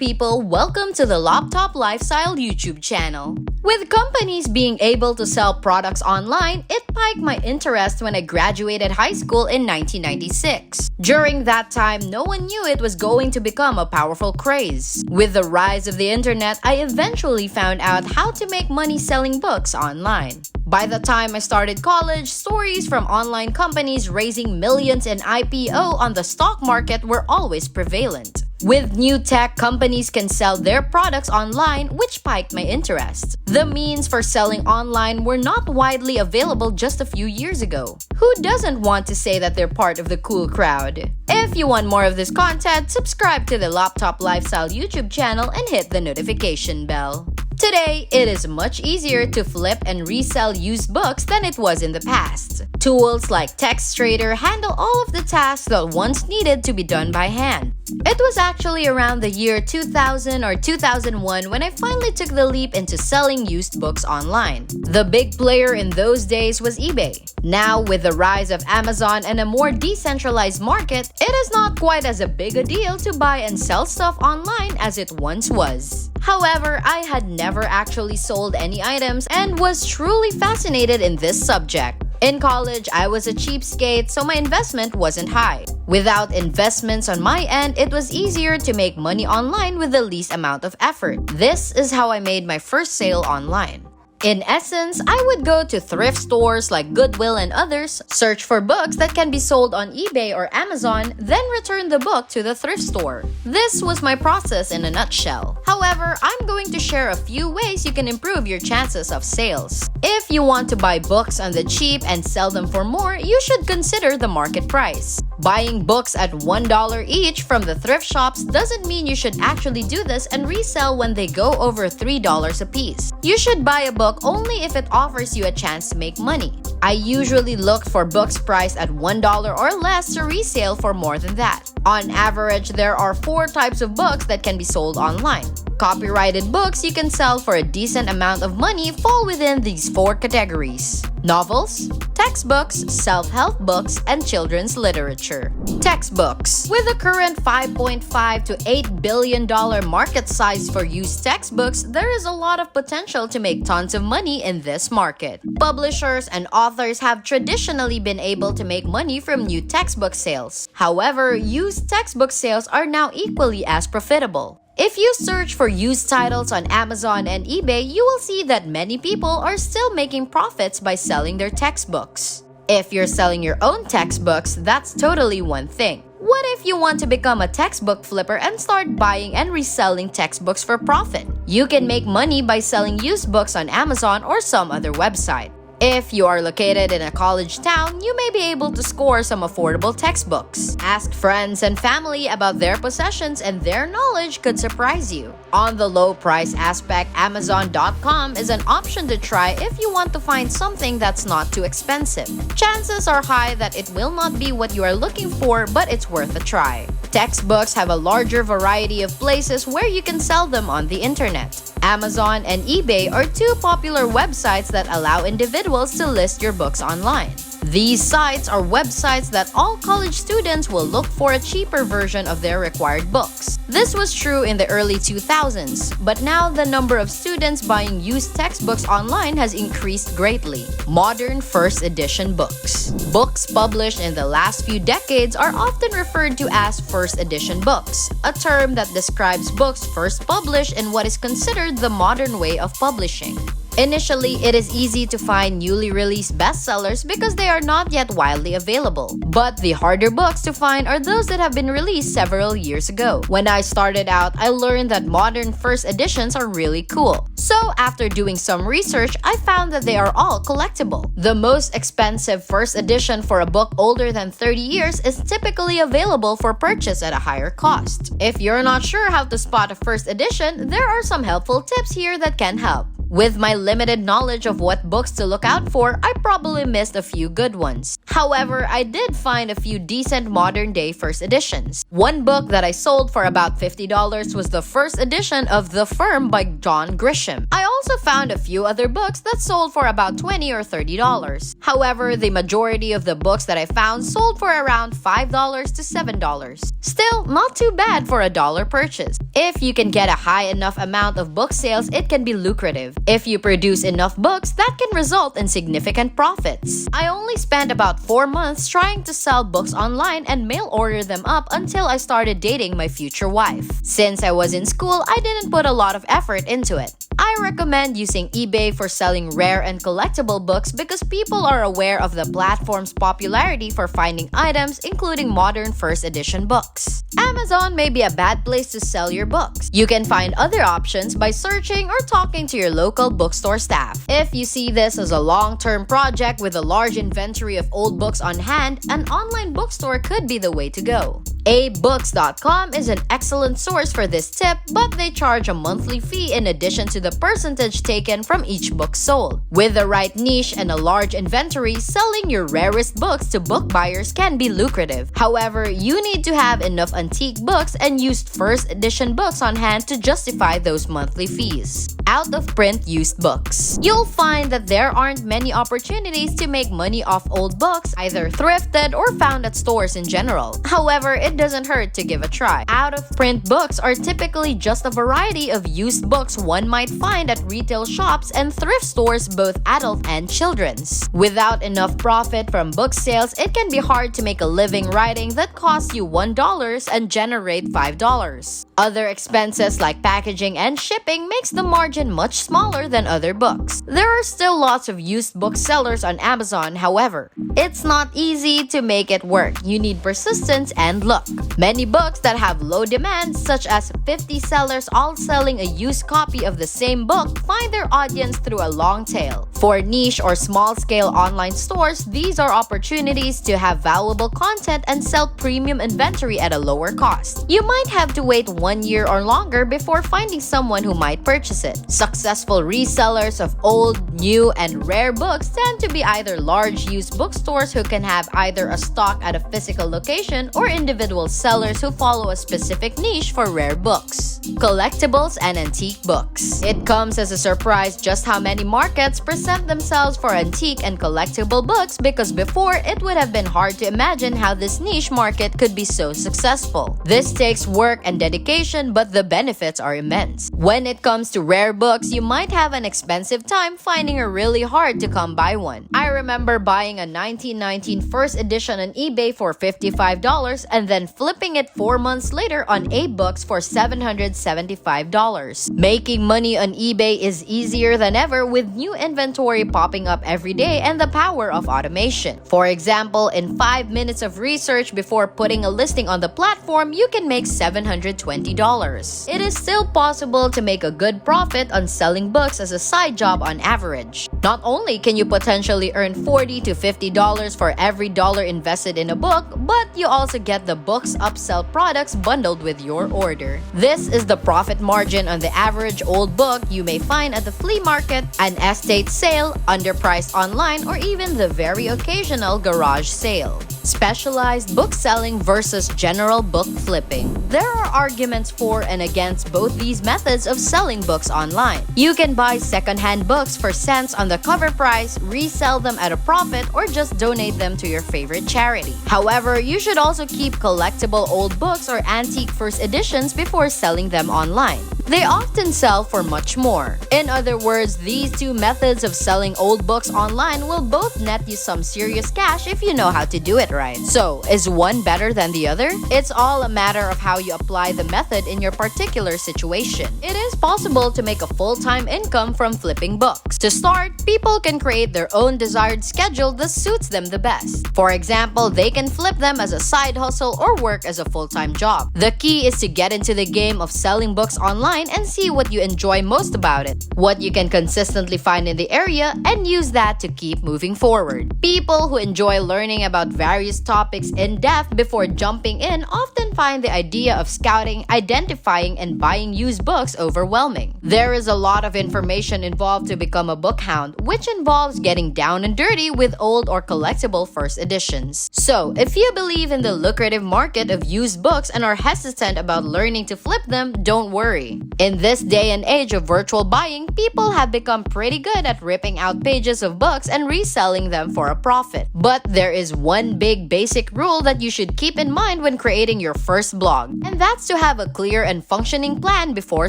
people, welcome to the Laptop Lifestyle YouTube channel. With companies being able to sell products online, it piqued my interest when I graduated high school in 1996. During that time, no one knew it was going to become a powerful craze. With the rise of the internet, I eventually found out how to make money selling books online. By the time I started college, stories from online companies raising millions in IPO on the stock market were always prevalent. With new tech, companies can sell their products online, which piqued my interest. The means for selling online were not widely available just a few years ago. Who doesn't want to say that they're part of the cool crowd? If you want more of this content, subscribe to the Laptop Lifestyle YouTube channel and hit the notification bell. Today, it is much easier to flip and resell used books than it was in the past. Tools like TextTrader handle all of the tasks that once needed to be done by hand. It was actually around the year 2000 or 2001 when I finally took the leap into selling used books online. The big player in those days was eBay. Now, with the rise of Amazon and a more decentralized market, it is not quite as a big a deal to buy and sell stuff online as it once was. However, I had never actually sold any items and was truly fascinated in this subject. In college, I was a cheapskate, so my investment wasn't high. Without investments on my end, it was easier to make money online with the least amount of effort. This is how I made my first sale online. In essence, I would go to thrift stores like Goodwill and others, search for books that can be sold on eBay or Amazon, then return the book to the thrift store. This was my process in a nutshell. However, I'm going to share a few ways you can improve your chances of sales. If you want to buy books on the cheap and sell them for more, you should consider the market price. Buying books at $1 each from the thrift shops doesn't mean you should actually do this and resell when they go over $3 a piece. You should buy a book only if it offers you a chance to make money. I usually looked for books priced at $1 or less to resale for more than that. On average, there are 4 types of books that can be sold online. Copyrighted books you can sell for a decent amount of money fall within these 4 categories: novels, textbooks, self-help books, and children's literature. Textbooks. With the current $5.5 to $8 billion market size for used textbooks, there is a lot of potential to make tons of money in this market. Publishers and authors have traditionally been able to make money from new textbook sales. However, used textbook sales are now equally as profitable. If you search for used titles on Amazon and eBay, you will see that many people are still making profits by selling their textbooks. If you're selling your own textbooks, that's totally one thing. What if you want to become a textbook flipper and start buying and reselling textbooks for profit? You can make money by selling used books on Amazon or some other website. If you are located in a college town, you may be able to score some affordable textbooks. Ask friends and family about their possessions and their knowledge could surprise you. On the low price aspect, Amazon.com is an option to try if you want to find something that's not too expensive. Chances are high that it will not be what you are looking for, but it's worth a try. Textbooks have a larger variety of places where you can sell them on the internet. Amazon and eBay are 2 popular websites that allow individuals to list your books online. These sites are websites that all college students will look for a cheaper version of their required books. This was true in the early 2000s, but now the number of students buying used textbooks online has increased greatly. Modern first edition books. Books published in the last few decades are often referred to as first edition books, a term that describes books first published in what is considered the modern way of publishing. Initially, it is easy to find newly released bestsellers because they are not yet widely available. But the harder books to find are those that have been released several years ago. When I started out, I learned that modern first editions are really cool. So after doing some research, I found that they are all collectible. The most expensive first edition for a book older than 30 years is typically available for purchase at a higher cost. If you're not sure how to spot a first edition, there are some helpful tips here that can help. With my limited knowledge of what books to look out for, I probably missed a few good ones. However, I did find a few decent modern-day first editions. One book that I sold for about $50 was the first edition of The Firm by John Grisham. I also found a few other books that sold for about $20 or $30. However, the majority of the books that I found sold for around $5 to $7. Still, not too bad for a dollar purchase. If you can get a high enough amount of book sales, it can be lucrative. If you produce enough books, that can result in significant profits. I only spent about 4 months trying to sell books online and mail order them up until I started dating my future wife. Since I was in school, I didn't put a lot of effort into it. I recommend using eBay for selling rare and collectible books because people are aware of the platform's popularity for finding items, including modern first edition books. Amazon may be a bad place to sell your books. You can find other options by searching or talking to your local bookstore staff. If you see this as a long-term project with a large inventory of old books on hand, an online bookstore could be the way to go. abooks.com is an excellent source for this tip, but they charge a monthly fee in addition to the percentage taken from each book sold. With the right niche and a large inventory, selling your rarest books to book buyers can be lucrative. However, you need to have enough antique books and used first edition books on hand to justify those monthly fees. Out-of-print used books. You'll find that there aren't many opportunities to make money off old books, either thrifted or found at stores in general. However, it doesn't hurt to give a try. Out-of-print books are typically just a variety of used books one might find at retail shops and thrift stores, both adult and children's. Without enough profit from book sales, it can be hard to make a living writing that costs you $1 and generate $5. Other expenses like packaging and shipping makes the margin much smaller than other books. There are still lots of used book sellers on Amazon, however. It's not easy to make it work. You need persistence and luck. Many books that have low demand, such as 50 sellers all selling a used copy of the same book, find their audience through a long tail. For niche or small-scale online stores, these are opportunities to have valuable content and sell premium inventory at a lower cost. You might have to wait 1 year or longer before finding someone who might purchase it. Successful resellers of old, new, and rare books tend to be either large used bookstores who can have either a stock at a physical location or individual sellers who follow a specific niche for rare books. Collectibles and antique books. It comes as a surprise just how many markets present themselves for antique and collectible books, because before it would have been hard to imagine how this niche market could be so successful. This takes work and dedication, but the benefits are immense. When it comes to rare books, you might have an expensive time finding a really hard to come by one. I remember buying a 1919 first edition on eBay for $55 and then flipping it 4 months later on eBooks for $775. Making money on eBay is easier than ever with new inventory popping up every day and the power of automation. For example, in 5 minutes of research before putting a listing on the platform, you can make $720. It is still possible to make a good profit on selling books as a side job on average. Not only can you potentially earn $40 to $50 for every dollar invested in a book, but you also get the book's upsell products bundled with your order. This is the profit margin on the average old book you may find at the flea market, an estate sale, underpriced online, or even the very occasional garage sale. Specialized book selling versus general book flipping. There are arguments for and against both these methods of selling books online. You can buy secondhand books for cents on the cover price, resell them at a profit, or just donate them to your favorite charity. However, you should also keep collectible old books or antique first editions before selling them online. They often sell for much more. In other words, these two methods of selling old books online will both net you some serious cash if you know how to do it right. So, is one better than the other? It's all a matter of how you apply the method in your particular situation. It is possible to make a full-time income from flipping books. To start, people can create their own desired schedule that suits them the best. For example, they can flip them as a side hustle or work as a full-time job. The key is to get into the game of selling books online and see what you enjoy most about it, what you can consistently find in the area, and use that to keep moving forward. People who enjoy learning about various topics in depth before jumping in often can find the idea of scouting, identifying, and buying used books overwhelming. There is a lot of information involved to become a book hound, which involves getting down and dirty with old or collectible first editions. So, if you believe in the lucrative market of used books and are hesitant about learning to flip them, don't worry. In this day and age of virtual buying, people have become pretty good at ripping out pages of books and reselling them for a profit. But there is one big basic rule that you should keep in mind when creating your first blog, and that's to have a clear and functioning plan before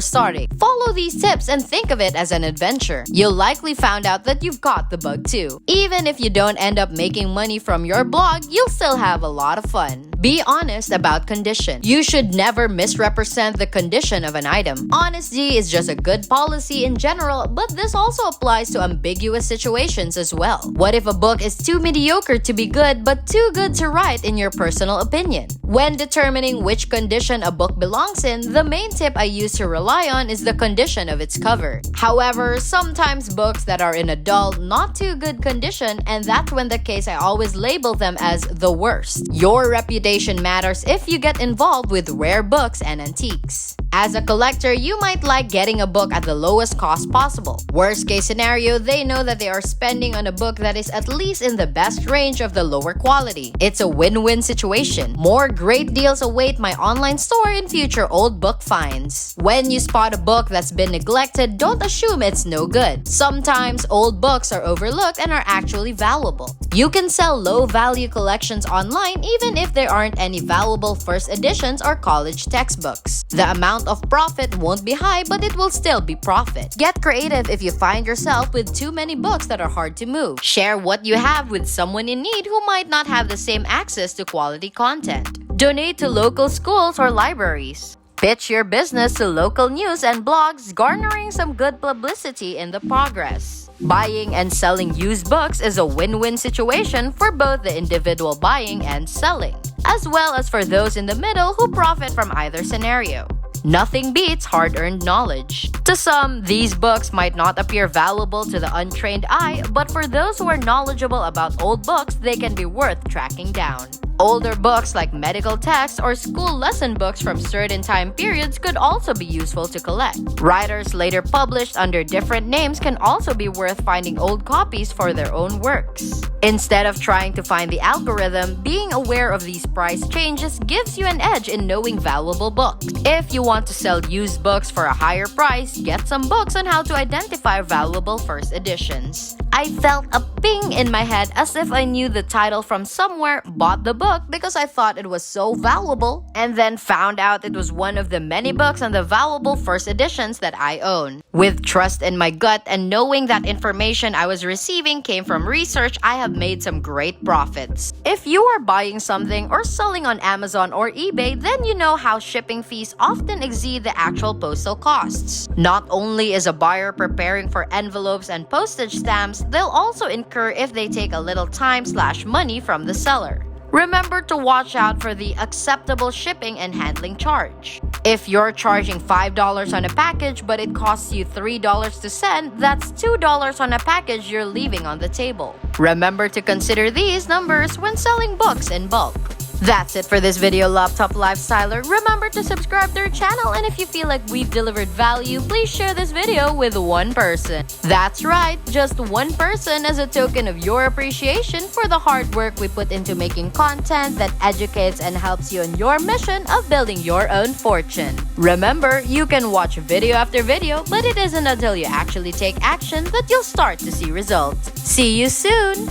starting. Follow these tips and think of it as an adventure. You'll likely find out that you've got the bug too. Even if you don't end up making money from your blog, you'll still have a lot of fun. Be honest about condition. You should never misrepresent the condition of an item. Honesty is just a good policy in general, but this also applies to ambiguous situations as well. What if a book is too mediocre to be good but too good to write in your personal opinion? When determining which condition a book belongs in, the main tip I use to rely on is the condition of its cover. However, sometimes books that are in a dull, not too good condition, and that's when the case I always label them as the worst. Your reputation matters if you get involved with rare books and antiques. As a collector, you might like getting a book at the lowest cost possible. Worst case scenario, they know that they are spending on a book that is at least in the best range of the lower quality. It's a win-win situation. More great deals await my online store in future old book finds. When you spot a book that's been neglected, don't assume it's no good. Sometimes old books are overlooked and are actually valuable. You can sell low-value collections online even if there aren't any valuable first editions or college textbooks. The amount of profit won't be high, but it will still be profit. Get creative if you find yourself with too many books that are hard to move. Share what you have with someone in need who might not have the same access to quality content. Donate to local schools or libraries. Pitch your business to local news and blogs, garnering some good publicity in the progress. Buying and selling used books is a win-win situation for both the individual buying and selling, as well as for those in the middle who profit from either scenario. Nothing beats hard-earned knowledge. To some, these books might not appear valuable to the untrained eye, but for those who are knowledgeable about old books, they can be worth tracking down. Older books like medical texts or school lesson books from certain time periods could also be useful to collect. Writers later published under different names can also be worth finding old copies for their own works. Instead of trying to find the algorithm, being aware of these price changes gives you an edge in knowing valuable books. If you want to sell used books for a higher price, get some books on how to identify valuable first editions. I felt a ping in my head as if I knew the title from somewhere, bought the book because I thought it was so valuable, and then found out it was one of the many books on the valuable first editions that I own. With trust in my gut and knowing that information I was receiving came from research, I have made some great profits. If you are buying something or selling on Amazon or eBay, then you know how shipping fees often exceed the actual postal costs. Not only is a buyer preparing for envelopes and postage stamps, they'll also incur if they take a little time/money from the seller. Remember to watch out for the acceptable shipping and handling charge. If you're charging $5 on a package but it costs you $3 to send, that's $2 on a package you're leaving on the table. Remember to consider these numbers when selling books in bulk. That's it for this video, Laptop Lifestyler. Remember to subscribe to our channel, and if you feel like we've delivered value, please share this video with one person. That's right, just one person, as a token of your appreciation for the hard work we put into making content that educates and helps you in your mission of building your own fortune. Remember, you can watch video after video, but it isn't until you actually take action that you'll start to see results. See you soon!